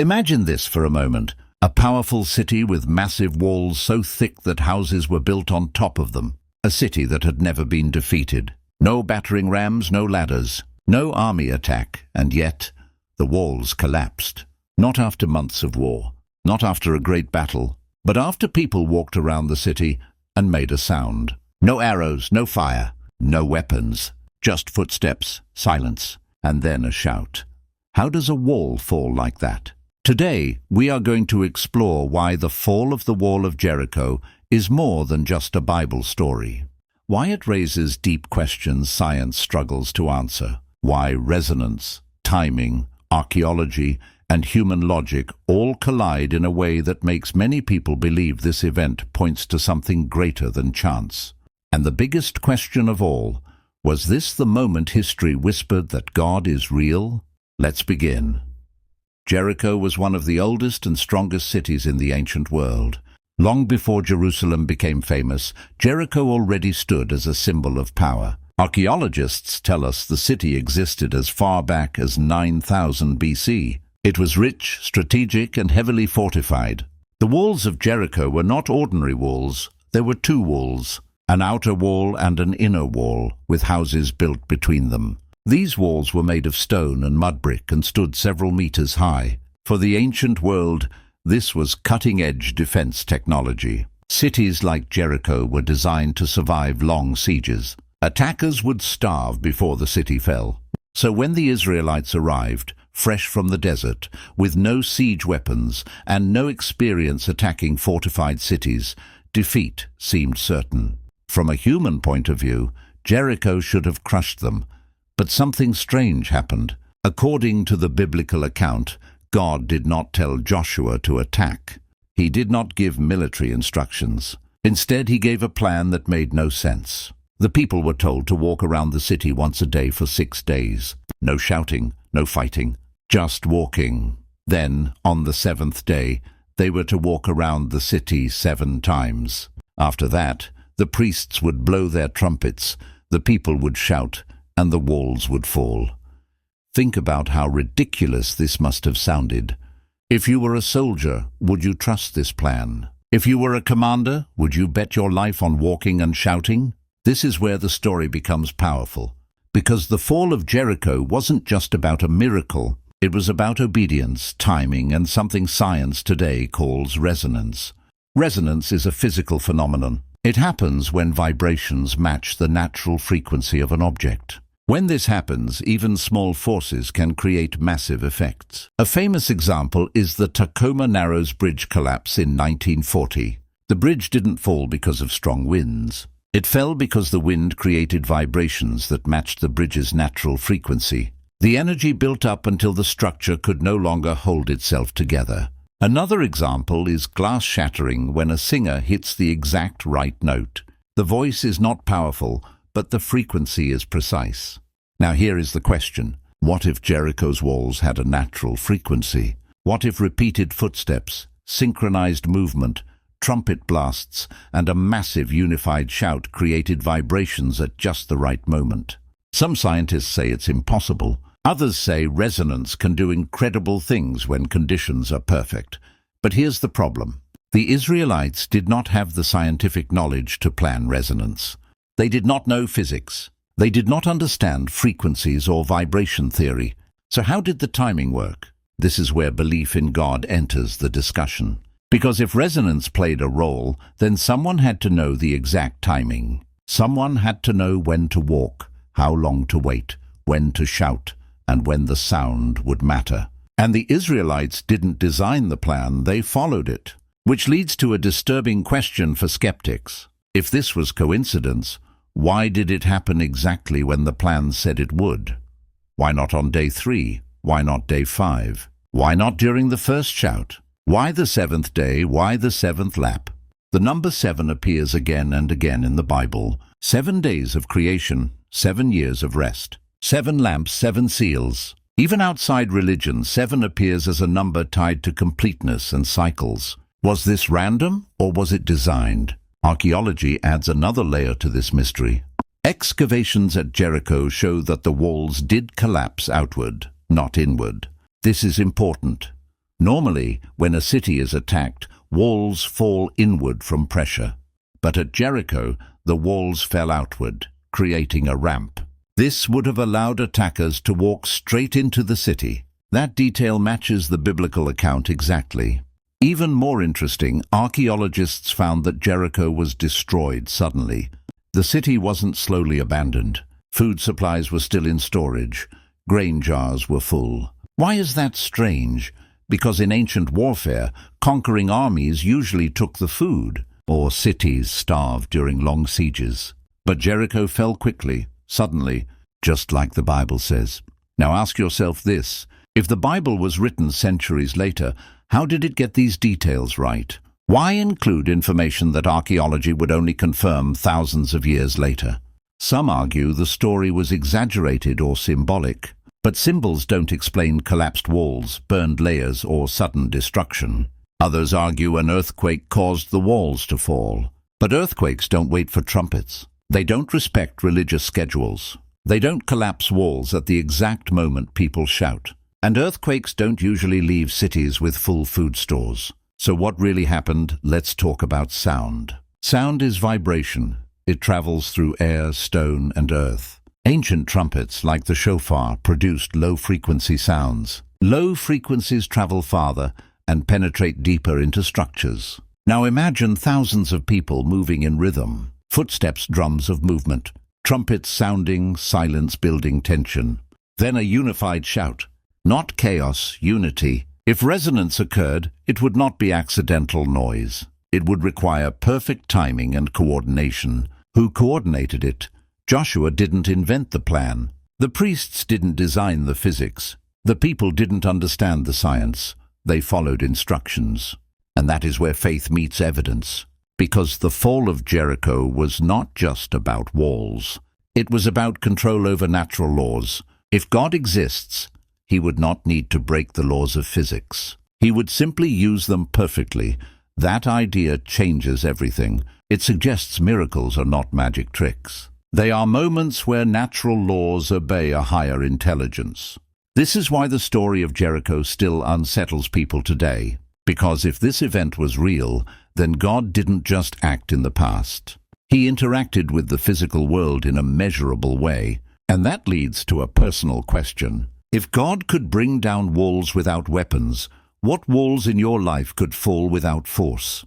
Imagine this for a moment. A powerful city with massive walls so thick that houses were built on top of them. A city that had never been defeated. No battering rams, no ladders, no army attack, and yet the walls collapsed. Not after months of war, not after a great battle, but after people walked around the city and made a sound. No arrows, no fire, no weapons, just footsteps, silence, and then a shout. How does a wall fall like that? Today, we are going to explore why the fall of the wall of Jericho is more than just a Bible story. Why it raises deep questions science struggles to answer. Why resonance, timing, archaeology, and human logic all collide in a way that makes many people believe this event points to something greater than chance. And the biggest question of all, was this the moment history whispered that God is real? Let's begin. Jericho was one of the oldest and strongest cities in the ancient world. Long before Jerusalem became famous, Jericho already stood as a symbol of power. Archaeologists tell us the city existed as far back as 9000 BC. It was rich, strategic, and heavily fortified. The walls of Jericho were not ordinary walls. There were two walls, an outer wall and an inner wall, with houses built between them. These walls were made of stone and mud brick and stood several meters high. For the ancient world, this was cutting-edge defense technology. Cities like Jericho were designed to survive long sieges. Attackers would starve before the city fell. So when the Israelites arrived, fresh from the desert, with no siege weapons and no experience attacking fortified cities, defeat seemed certain. From a human point of view, Jericho should have crushed them. But something strange happened. According to the biblical account, God did not tell Joshua to attack. He did not give military instructions. Instead, he gave a plan that made no sense. The people were told to walk around the city once a day for 6 days. No shouting, no fighting, just walking. Then, on the 7th day, they were to walk around the city 7 times. After that, the priests would blow their trumpets, the people would shout, and the walls would fall. Think about how ridiculous this must have sounded. If you were a soldier, would you trust this plan? If you were a commander, would you bet your life on walking and shouting? This is where the story becomes powerful. Because the fall of Jericho wasn't just about a miracle. It was about obedience, timing, and something science today calls resonance. Resonance is a physical phenomenon. It happens when vibrations match the natural frequency of an object. When this happens, even small forces can create massive effects. A famous example is the Tacoma Narrows Bridge collapse in 1940. The bridge didn't fall because of strong winds. It fell because the wind created vibrations that matched the bridge's natural frequency. The energy built up until the structure could no longer hold itself together. Another example is glass shattering when a singer hits the exact right note. The voice is not powerful, but the frequency is precise. Now here is the question. What if Jericho's walls had a natural frequency? What if repeated footsteps, synchronized movement, trumpet blasts, and a massive unified shout created vibrations at just the right moment? Some scientists say it's impossible. Others say resonance can do incredible things when conditions are perfect. But here's the problem. The Israelites did not have the scientific knowledge to plan resonance. They did not know physics. They did not understand frequencies or vibration theory. So how did the timing work? This is where belief in God enters the discussion. Because if resonance played a role, then someone had to know the exact timing. Someone had to know when to walk, how long to wait, when to shout, and when the sound would matter. And the Israelites didn't design the plan, they followed it. Which leads to a disturbing question for skeptics. If this was coincidence, why did it happen exactly when the plan said it would? Why not on day 3? Why not day 5? Why not during the first shout? Why the 7th day? Why the 7th lap? The number 7 appears again and again in the Bible. 7 days of creation, 7 years of rest. 7 lamps, 7 seals. Even outside religion, 7 appears as a number tied to completeness and cycles. Was this random, or was it designed? Archaeology adds another layer to this mystery. Excavations at Jericho show that the walls did collapse outward, not inward. This is important. Normally, when a city is attacked, walls fall inward from pressure. But at Jericho, the walls fell outward, creating a ramp. This would have allowed attackers to walk straight into the city. That detail matches the biblical account exactly. Even more interesting, archaeologists found that Jericho was destroyed suddenly. The city wasn't slowly abandoned. Food supplies were still in storage. Grain jars were full. Why is that strange? Because in ancient warfare, conquering armies usually took the food, or cities starved during long sieges. But Jericho fell quickly, suddenly, just like the Bible says. Now ask yourself this: if the Bible was written centuries later, how did it get these details right? Why include information that archaeology would only confirm thousands of years later? Some argue the story was exaggerated or symbolic, but symbols don't explain collapsed walls, burned layers, or sudden destruction. Others argue an earthquake caused the walls to fall. But earthquakes don't wait for trumpets. They don't respect religious schedules. They don't collapse walls at the exact moment people shout. And earthquakes don't usually leave cities with full food stores. So what really happened? Let's talk about sound. Sound is vibration. It travels through air, stone, and earth. Ancient trumpets, like the shofar, produced low-frequency sounds. Low frequencies travel farther and penetrate deeper into structures. Now imagine thousands of people moving in rhythm. Footsteps, drums of movement. Trumpets sounding, silence building tension. Then a unified shout. Not chaos, unity. If resonance occurred, it would not be accidental noise. It would require perfect timing and coordination. Who coordinated it? Joshua didn't invent the plan. The priests didn't design the physics. The people didn't understand the science. They followed instructions. And that is where faith meets evidence. Because the fall of Jericho was not just about walls. It was about control over natural laws. If God exists, he would not need to break the laws of physics. He would simply use them perfectly. That idea changes everything. It suggests miracles are not magic tricks. They are moments where natural laws obey a higher intelligence. This is why the story of Jericho still unsettles people today. Because if this event was real, then God didn't just act in the past. He interacted with the physical world in a measurable way. And that leads to a personal question. If God could bring down walls without weapons, what walls in your life could fall without force?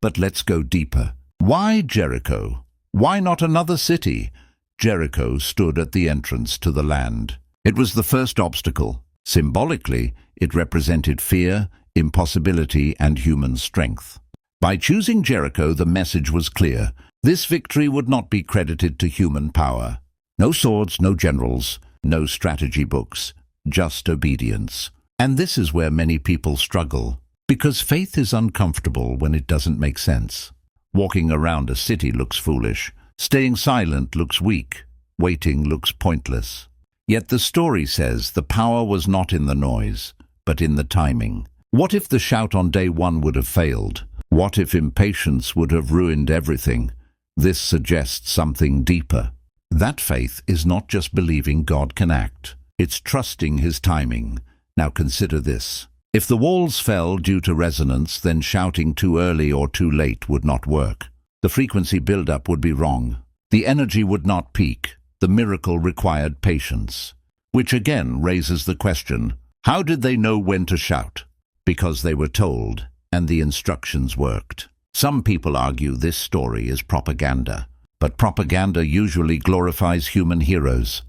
But let's go deeper. Why Jericho? Why not another city? Jericho stood at the entrance to the land. It was the first obstacle. Symbolically, it represented fear, impossibility, and human strength. By choosing Jericho, the message was clear. This victory would not be credited to human power. No swords, no generals, no strategy books, just obedience. And this is where many people struggle, because faith is uncomfortable when it doesn't make sense. Walking around a city looks foolish. Staying silent looks weak. Waiting looks pointless. Yet the story says the power was not in the noise, but in the timing. What if the shout on day one would have failed? What if impatience would have ruined everything? This suggests something deeper. That faith is not just believing God can act. It's trusting his timing. Now consider this. If the walls fell due to resonance, then shouting too early or too late would not work. The frequency buildup would be wrong. The energy would not peak. The miracle required patience. Which again raises the question, how did they know when to shout? Because they were told, and the instructions worked. Some people argue this story is propaganda. But propaganda usually glorifies human heroes.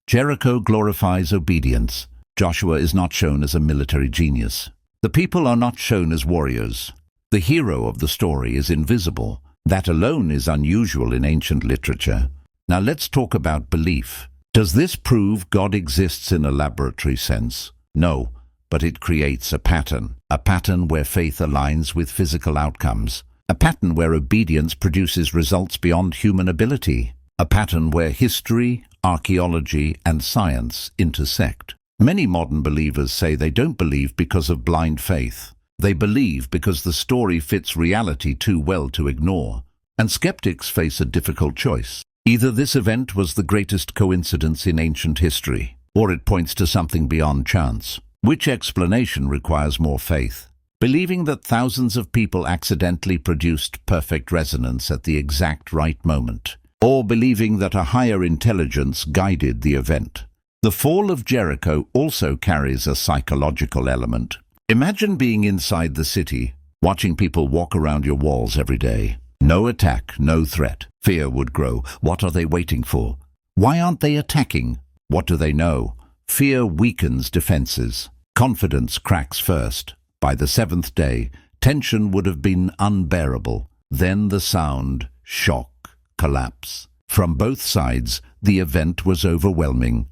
Jericho glorifies obedience. Joshua is not shown as a military genius. The people are not shown as warriors. The hero of the story is invisible. That alone is unusual in ancient literature. Now let's talk about belief. Does this prove God exists in a laboratory sense? No, but it creates a pattern where faith aligns with physical outcomes. A pattern where obedience produces results beyond human ability. A pattern where history, archaeology, and science intersect. Many modern believers say they don't believe because of blind faith. They believe because the story fits reality too well to ignore. And skeptics face a difficult choice. Either this event was the greatest coincidence in ancient history, or it points to something beyond chance. Which explanation requires more faith? Believing that thousands of people accidentally produced perfect resonance at the exact right moment, or believing that a higher intelligence guided the event? The fall of Jericho also carries a psychological element. Imagine being inside the city, watching people walk around your walls every day. No attack, no threat. Fear would grow. What are they waiting for? Why aren't they attacking? What do they know? Fear weakens defenses. Confidence cracks first. By the seventh day, tension would have been unbearable. Then the sound, shock, collapse. From both sides, the event was overwhelming.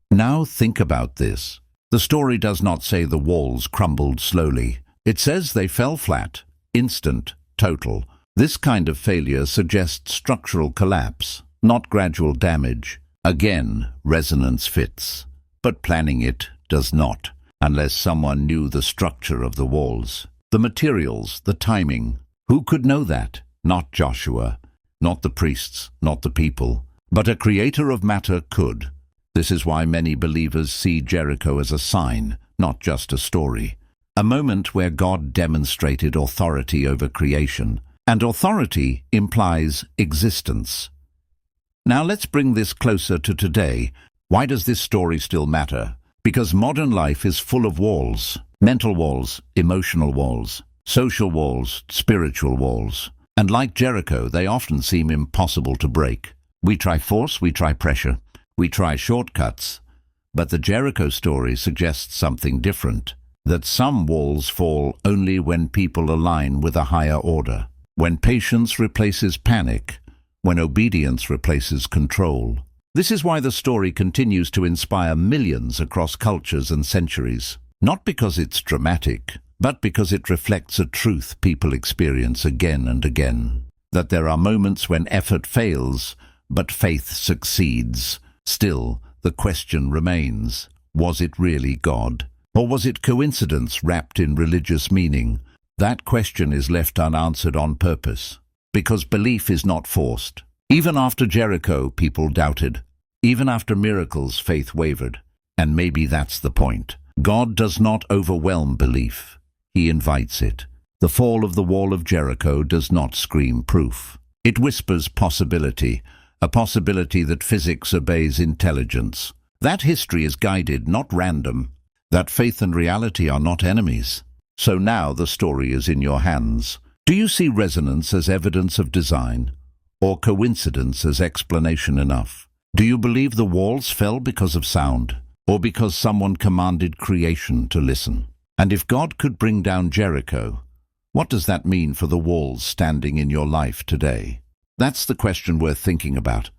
Now think about this. The story does not say the walls crumbled slowly. It says they fell flat, instant, total. This kind of failure suggests structural collapse, not gradual damage. Again, resonance fits. But planning it does not, unless someone knew the structure of the walls, the materials, the timing. Who could know that? Not Joshua, not the priests, not the people, but a creator of matter could. This is why many believers see Jericho as a sign, not just a story. A moment where God demonstrated authority over creation, and authority implies existence. Now let's bring this closer to today. Why does this story still matter? Because modern life is full of walls. Mental walls, emotional walls, social walls, spiritual walls. And like Jericho, they often seem impossible to break. We try force, we try pressure, we try shortcuts. But the Jericho story suggests something different. That some walls fall only when people align with a higher order. When patience replaces panic. When obedience replaces control. This is why the story continues to inspire millions across cultures and centuries. Not because it's dramatic, but because it reflects a truth people experience again and again. That there are moments when effort fails, but faith succeeds. Still, the question remains, was it really God? Or was it coincidence wrapped in religious meaning? That question is left unanswered on purpose, because belief is not forced. Even after Jericho, people doubted. Even after miracles, faith wavered. And maybe that's the point. God does not overwhelm belief. He invites it. The fall of the wall of Jericho does not scream proof. It whispers possibility, a possibility that physics obeys intelligence. That history is guided, not random. That faith and reality are not enemies. So now the story is in your hands. Do you see resonance as evidence of design, or coincidence as explanation enough? Do you believe the walls fell because of sound, or because someone commanded creation to listen? And if God could bring down Jericho, what does that mean for the walls standing in your life today? That's the question worth thinking about.